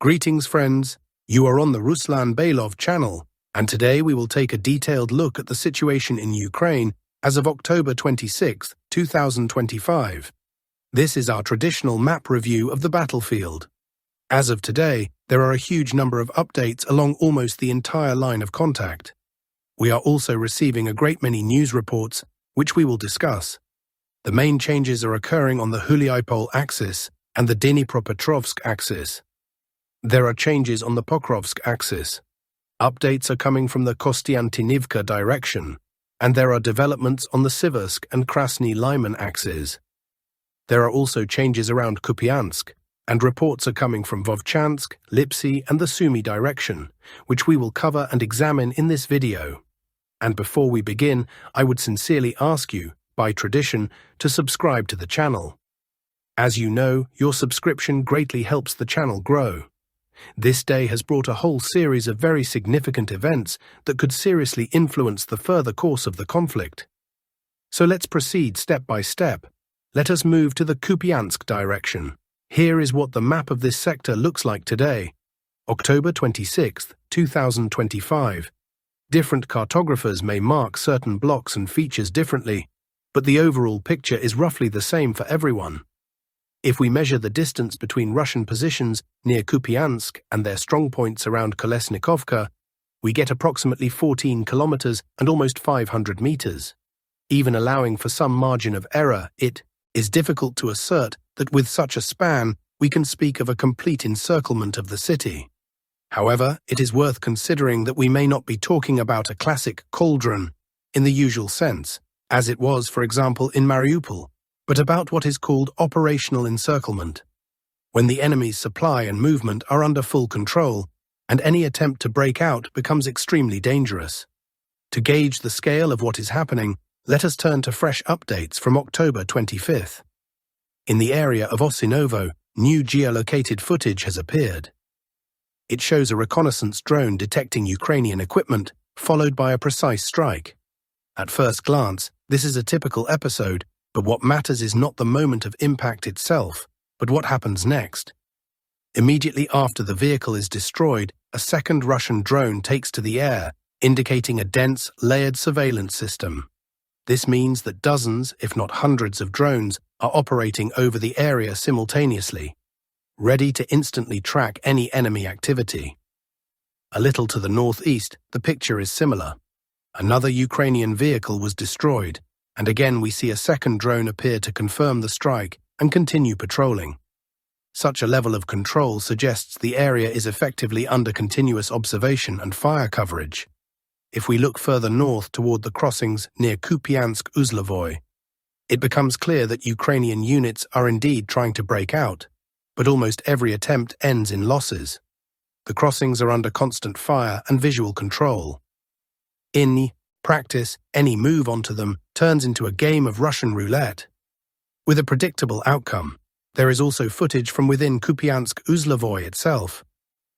Greetings friends, you are on the Ruslan Bailov channel, and today we will take a detailed look at the situation in Ukraine as of October 26, 2025. This is our traditional map review of the battlefield. As of today, there are a huge number of updates along almost the entire line of contact. We are also receiving a great many news reports, which we will discuss. The main changes are occurring on the Huliaipol axis and the Dnipropetrovsk axis. There are changes on the Pokrovsk axis. Updates are coming from the Kostiantynivka direction, and there are developments on the Siversk and Krasny Lyman axes. There are also changes around Kupansk, and reports are coming from Vovchansk, Lipsy, and the Sumy direction, which we will cover and examine in this video. And before we begin, I would sincerely ask you, by tradition, to subscribe to the channel. As you know, your subscription greatly helps the channel grow. This day has brought a whole series of very significant events that could seriously influence the further course of the conflict. So let's proceed step by step. Let us move to the Kupiansk direction. Here is what the map of this sector looks like today. October 26, 2025. Different cartographers may mark certain blocks and features differently, but the overall picture is roughly the same for everyone. If we measure the distance between Russian positions near Kupiansk and their strongpoints around Kolesnikovka, we get approximately 14 kilometers and almost 500 meters. Even allowing for some margin of error, it is difficult to assert that with such a span, we can speak of a complete encirclement of the city. However, it is worth considering that we may not be talking about a classic cauldron in the usual sense, as it was, for example, in Mariupol, but about what is called operational encirclement, when the enemy's supply and movement are under full control, and any attempt to break out becomes extremely dangerous. To gauge the scale of what is happening, let us turn to fresh updates from October 25th. In the area of Osinovo, new geolocated footage has appeared. It shows a reconnaissance drone detecting Ukrainian equipment, followed by a precise strike. At first glance, this is a typical episode, but what matters is not the moment of impact itself, but what happens next. Immediately after the vehicle is destroyed, a second Russian drone takes to the air, indicating a dense, layered surveillance system. This means that dozens, if not hundreds of drones are operating over the area simultaneously, ready to instantly track any enemy activity. A little to the northeast, the picture is similar. Another Ukrainian vehicle was destroyed, and again we see a second drone appear to confirm the strike and continue patrolling. Such a level of control suggests the area is effectively under continuous observation and fire coverage. If we look further north toward the crossings near Kupiansk-Uzlovoy, it becomes clear that Ukrainian units are indeed trying to break out, but almost every attempt ends in losses. The crossings are under constant fire and visual control. In practice, any move onto them turns into a game of Russian roulette. With a predictable outcome, there is also footage from within Kupiansk-Uzlovoy itself.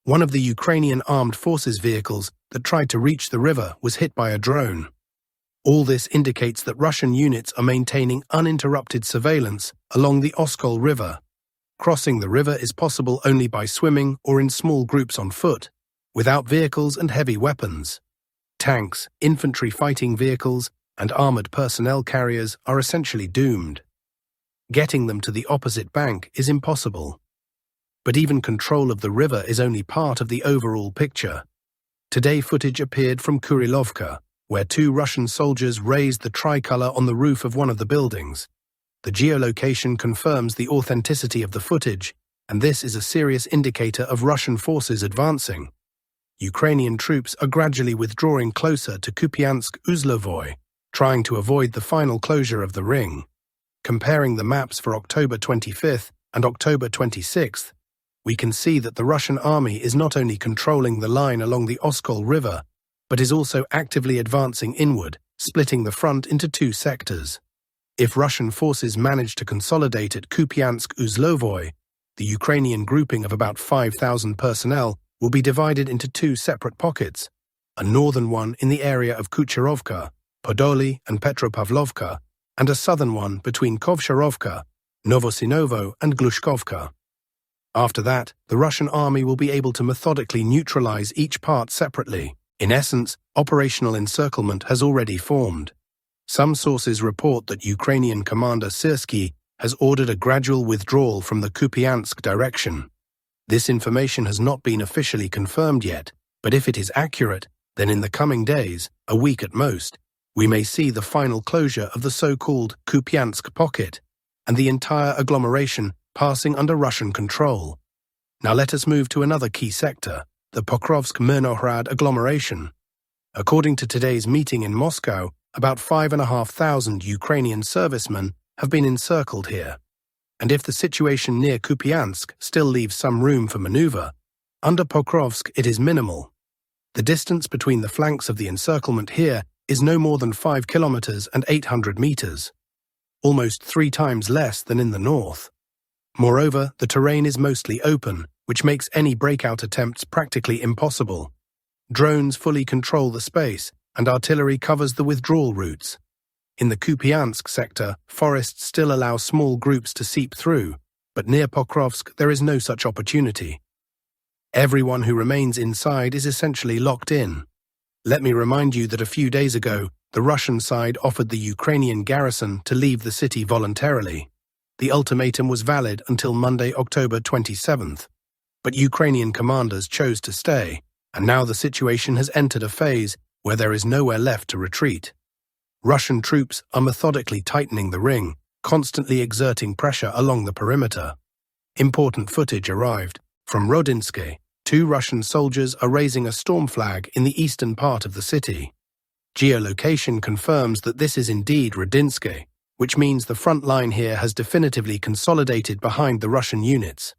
One of the Ukrainian armed forces vehicles that tried to reach the river was hit by a drone. All this indicates that Russian units are maintaining uninterrupted surveillance along the Oskol River. Crossing the river is possible only by swimming or in small groups on foot, without vehicles and heavy weapons. Tanks, infantry fighting vehicles, and armored personnel carriers are essentially doomed. Getting them to the opposite bank is impossible. But even control of the river is only part of the overall picture. Today footage appeared from Kurilovka, where two Russian soldiers raised the tricolor on the roof of one of the buildings. The geolocation confirms the authenticity of the footage, and this is a serious indicator of Russian forces advancing. Ukrainian troops are gradually withdrawing closer to Kupiansk-Uzlovoy, trying to avoid the final closure of the ring. Comparing the maps for October 25th and October 26th, we can see that the Russian army is not only controlling the line along the Oskol River, but is also actively advancing inward, splitting the front into two sectors. If Russian forces manage to consolidate at Kupiansk-Uzlovoy, the Ukrainian grouping of about 5,000 personnel will be divided into two separate pockets, a northern one in the area of Kucherovka, Podoli and Petropavlovka, and a southern one between Kovsharovka, Novosinovo and Glushkovka. After that, the Russian army will be able to methodically neutralize each part separately. In essence, operational encirclement has already formed. Some sources report that Ukrainian commander Zelensky has ordered a gradual withdrawal from the Kupansk direction. This information has not been officially confirmed yet, but if it is accurate, then in the coming days, a week at most, we may see the final closure of the so-called Kupansk pocket, and the entire agglomeration passing under Russian control. Now let us move to another key sector, the Pokrovsk-Mirnohrad agglomeration. According to today's meeting in Moscow, about 5,500 Ukrainian servicemen have been encircled here. And if the situation near Kupansk still leaves some room for maneuver, under Pokrovsk it is minimal. The distance between the flanks of the encirclement here is no more than 5 kilometers and 800 meters, almost 3 times less than in the north. Moreover, the terrain is mostly open, which makes any breakout attempts practically impossible. Drones fully control the space, and artillery covers the withdrawal routes. In the Kupiansk sector, forests still allow small groups to seep through, but near Pokrovsk there is no such opportunity. Everyone who remains inside is essentially locked in. Let me remind you that a few days ago, the Russian side offered the Ukrainian garrison to leave the city voluntarily. The ultimatum was valid until Monday, October 27th. But Ukrainian commanders chose to stay, and now the situation has entered a phase where there is nowhere left to retreat. Russian troops are methodically tightening the ring, constantly exerting pressure along the perimeter. Important footage arrived. From Rodinsky, 2 Russian soldiers are raising a storm flag in the eastern part of the city. Geolocation confirms that this is indeed Rodinsky, which means the front line here has definitively consolidated behind the Russian units.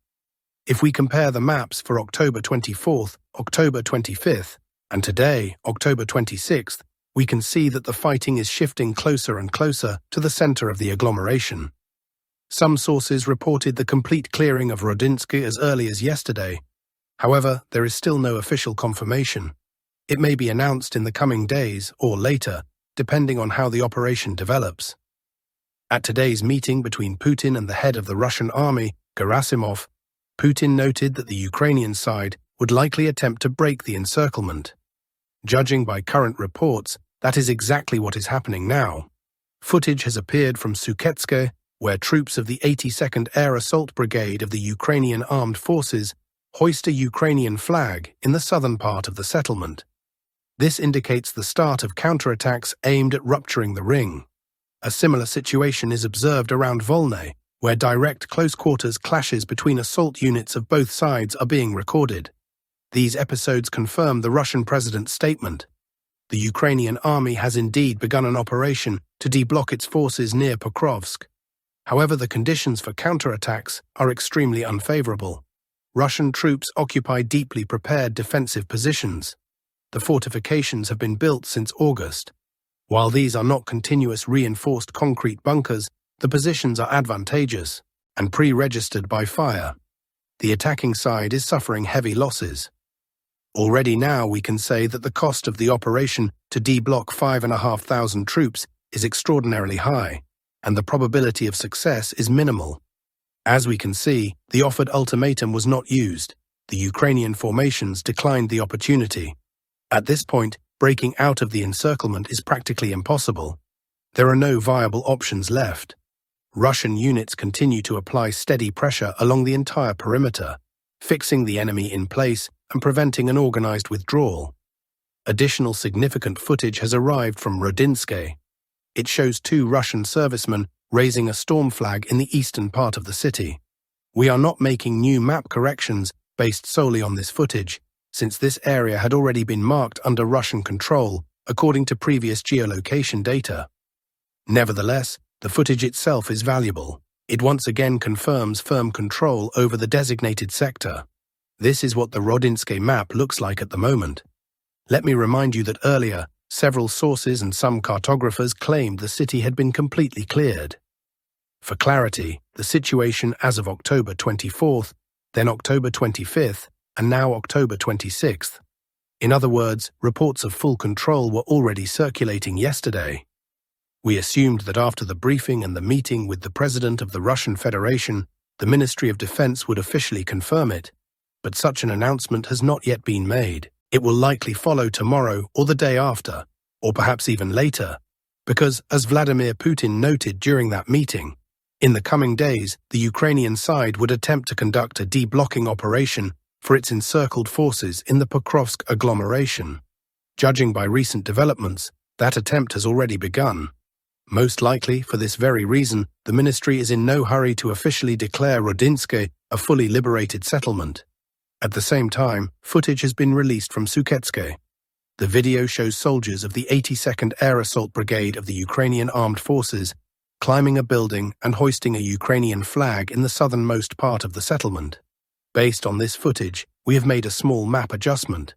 If we compare the maps for October 24th, October 25th, and today, October 26th, we can see that the fighting is shifting closer and closer to the center of the agglomeration. Some sources reported the complete clearing of Rodinsky as early as yesterday. However, there is still no official confirmation. It may be announced in the coming days or later, depending on how the operation develops. At today's meeting between Putin and the head of the Russian army, Gerasimov, Putin noted that the Ukrainian side would likely attempt to break the encirclement. Judging by current reports, that is exactly what is happening now. Footage has appeared from Suketske, where troops of the 82nd Air Assault Brigade of the Ukrainian Armed Forces hoist a Ukrainian flag in the southern part of the settlement. This indicates the start of counterattacks aimed at rupturing the ring. A similar situation is observed around Volny, where direct close-quarters clashes between assault units of both sides are being recorded. These episodes confirm the Russian president's statement. The Ukrainian army has indeed begun an operation to deblock its forces near Pokrovsk. However, the conditions for counterattacks are extremely unfavorable. Russian troops occupy deeply prepared defensive positions. The fortifications have been built since August. While these are not continuous reinforced concrete bunkers, the positions are advantageous and pre-registered by fire. The attacking side is suffering heavy losses. Already now we can say that the cost of the operation to deblock 5,500 troops is extraordinarily high, and the probability of success is minimal. As we can see, the offered ultimatum was not used. The Ukrainian formations declined the opportunity. At this point, breaking out of the encirclement is practically impossible. There are no viable options left. Russian units continue to apply steady pressure along the entire perimeter, fixing the enemy in place and preventing an organized withdrawal. Additional significant footage has arrived from Rodinsky. It shows 2 Russian servicemen raising a storm flag in the eastern part of the city. We are not making new map corrections based solely on this footage, since this area had already been marked under Russian control according to previous geolocation data. Nevertheless, the footage itself is valuable. It once again confirms firm control over the designated sector. This is what the Rodinsky map looks like at the moment. Let me remind you that earlier, several sources and some cartographers claimed the city had been completely cleared. For clarity, the situation as of October 24th, then October 25th, and now October 26th. In other words, reports of full control were already circulating yesterday. We assumed that after the briefing and the meeting with the President of the Russian Federation, the Ministry of Defense would officially confirm it, but such an announcement has not yet been made. It will likely follow tomorrow or the day after, or perhaps even later, because, as Vladimir Putin noted during that meeting, in the coming days, the Ukrainian side would attempt to conduct a de-blocking operation for its encircled forces in the Pokrovsk agglomeration. Judging by recent developments, that attempt has already begun. Most likely, for this very reason, the ministry is in no hurry to officially declare Rodinske a fully liberated settlement. At the same time, footage has been released from Suketske. The video shows soldiers of the 82nd Air Assault Brigade of the Ukrainian Armed Forces climbing a building and hoisting a Ukrainian flag in the southernmost part of the settlement. Based on this footage, we have made a small map adjustment.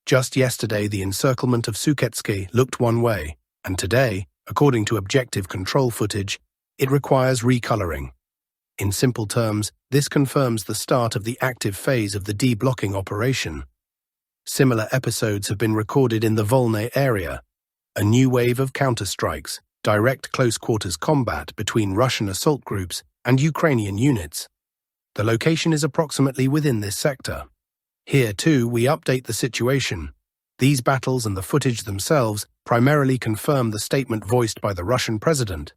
Just yesterday, the encirclement of Suketske looked one way, and today, according to objective control footage, it requires recoloring. In simple terms, this confirms the start of the active phase of the de-blocking operation. Similar episodes have been recorded in the Volny area, a new wave of counterstrikes, direct close-quarters combat between Russian assault groups and Ukrainian units. The location is approximately within this sector. Here, too, we update the situation. These battles and the footage themselves primarily confirm the statement voiced by the Russian president,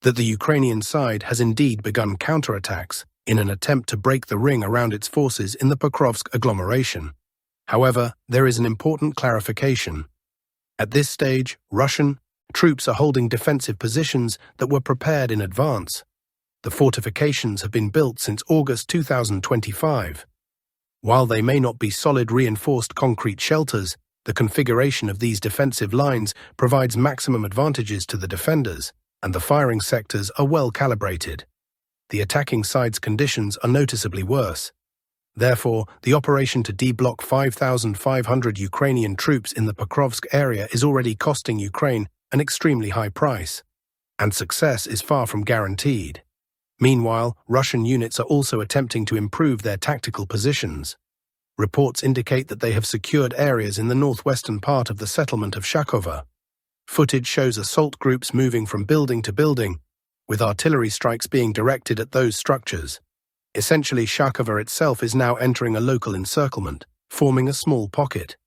that the Ukrainian side has indeed begun counterattacks in an attempt to break the ring around its forces in the Pokrovsk agglomeration. However, there is an important clarification. At this stage, Russian troops are holding defensive positions that were prepared in advance. The fortifications have been built since August 2025. While they may not be solid reinforced concrete shelters, the configuration of these defensive lines provides maximum advantages to the defenders, and the firing sectors are well calibrated. The attacking side's conditions are noticeably worse. Therefore, the operation to de-block 5,500 Ukrainian troops in the Pokrovsk area is already costing Ukraine an extremely high price, and success is far from guaranteed. Meanwhile, Russian units are also attempting to improve their tactical positions. Reports indicate that they have secured areas in the northwestern part of the settlement of Shakova. Footage shows assault groups moving from building to building, with artillery strikes being directed at those structures. Essentially, Shakova itself is now entering a local encirclement, forming a small pocket.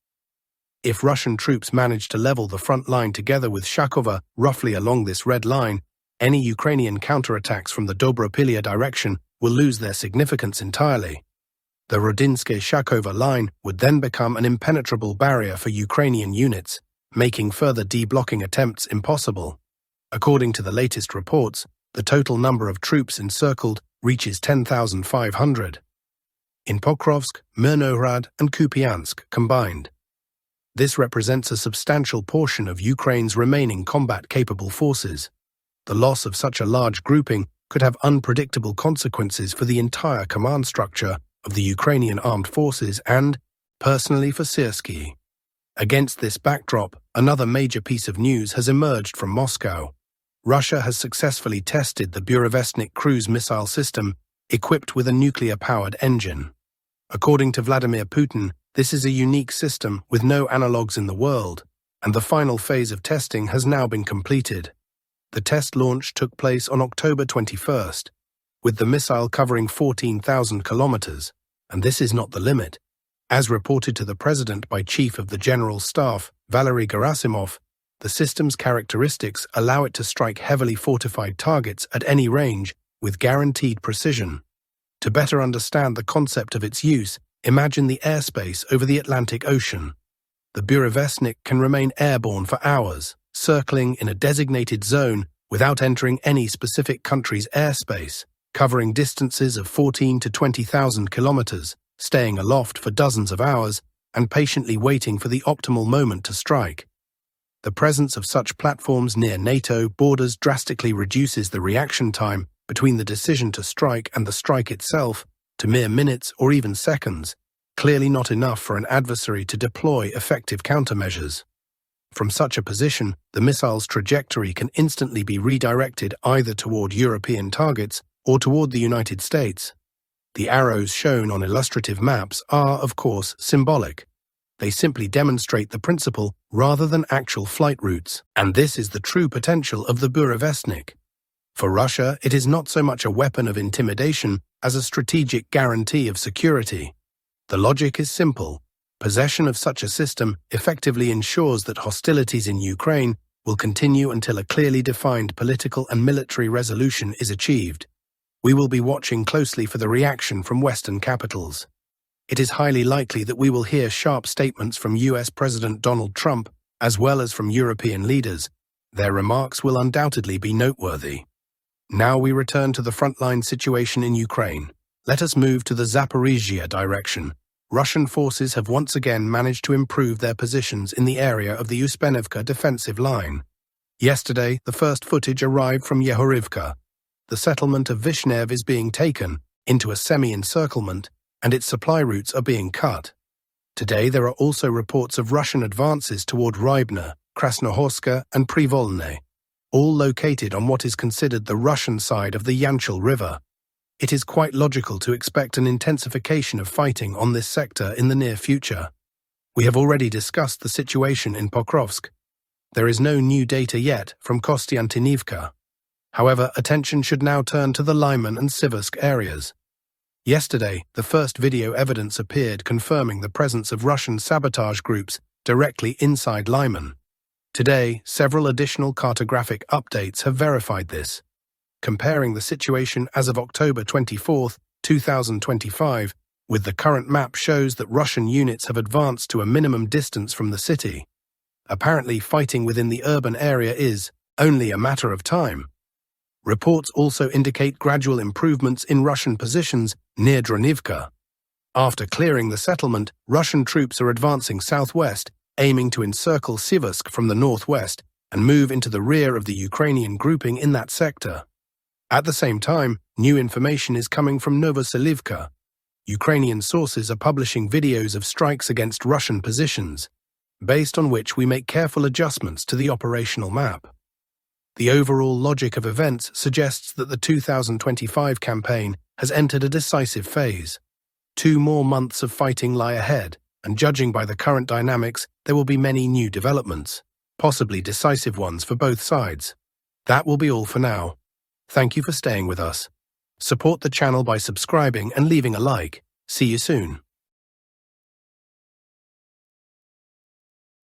If Russian troops manage to level the front line together with Shakova roughly along this red line, any Ukrainian counterattacks from the Dobropilya direction will lose their significance entirely. The Rodinske-Shakova line would then become an impenetrable barrier for Ukrainian units, making further de-blocking attempts impossible. According to the latest reports, the total number of troops encircled reaches 10,500. In Pokrovsk, Mirnohrad and Kupansk combined. This represents a substantial portion of Ukraine's remaining combat-capable forces. The loss of such a large grouping could have unpredictable consequences for the entire command structure of the Ukrainian armed forces and, personally, for Syrskyi. Against this backdrop, another major piece of news has emerged from Moscow. Russia has successfully tested the Burevestnik cruise missile system, equipped with a nuclear-powered engine. According to Vladimir Putin, this is a unique system with no analogues in the world, and the final phase of testing has now been completed. The test launch took place on October 21st, with the missile covering 14,000 kilometers, and this is not the limit. As reported to the President by Chief of the General Staff, Valery Gerasimov, the system's characteristics allow it to strike heavily fortified targets at any range with guaranteed precision. To better understand the concept of its use, imagine the airspace over the Atlantic Ocean. The Burevestnik can remain airborne for hours, circling in a designated zone without entering any specific country's airspace, covering distances of 14 to 20,000 kilometers, staying aloft for dozens of hours, and patiently waiting for the optimal moment to strike. The presence of such platforms near NATO borders drastically reduces the reaction time between the decision to strike and the strike itself to mere minutes or even seconds, clearly not enough for an adversary to deploy effective countermeasures. From such a position, the missile's trajectory can instantly be redirected either toward European targets or toward the United States. The arrows shown on illustrative maps are, of course, symbolic. They simply demonstrate the principle rather than actual flight routes, and this is the true potential of the Burevestnik. For Russia, it is not so much a weapon of intimidation as a strategic guarantee of security. The logic is simple. Possession of such a system effectively ensures that hostilities in Ukraine will continue until a clearly defined political and military resolution is achieved. We will be watching closely for the reaction from Western capitals. It is highly likely that we will hear sharp statements from US President Donald Trump, as well as from European leaders. Their remarks will undoubtedly be noteworthy. Now we return to the frontline situation in Ukraine. Let us move to the Zaporizhzhia direction. Russian forces have once again managed to improve their positions in the area of the Uspenivka defensive line. Yesterday, the first footage arrived from Yehorivka. The settlement of Vishnev is being taken into a semi-encirclement, and its supply routes are being cut. Today, there are also reports of Russian advances toward Rybne, Krasnohorska, and Privolne, all located on what is considered the Russian side of the Yanchel River. It is quite logical to expect an intensification of fighting on this sector in the near future. We have already discussed the situation in Pokrovsk. There is no new data yet from Kostiantynivka. However, attention should now turn to the Lyman and Siversk areas. Yesterday, the first video evidence appeared confirming the presence of Russian sabotage groups directly inside Lyman. Today, several additional cartographic updates have verified this. Comparing the situation as of October 24, 2025, with the current map shows that Russian units have advanced to a minimum distance from the city. Apparently, fighting within the urban area is only a matter of time. Reports also indicate gradual improvements in Russian positions near Dronivka. After clearing the settlement, Russian troops are advancing southwest, aiming to encircle Siversk from the northwest and move into the rear of the Ukrainian grouping in that sector. At the same time, new information is coming from Novoselivka. Ukrainian sources are publishing videos of strikes against Russian positions, based on which we make careful adjustments to the operational map. The overall logic of events suggests that the 2025 campaign has entered a decisive phase. 2 more months of fighting lie ahead, and judging by the current dynamics, there will be many new developments, possibly decisive ones for both sides. That will be all for now. Thank you for staying with us. Support the channel by subscribing and leaving a like. See you soon.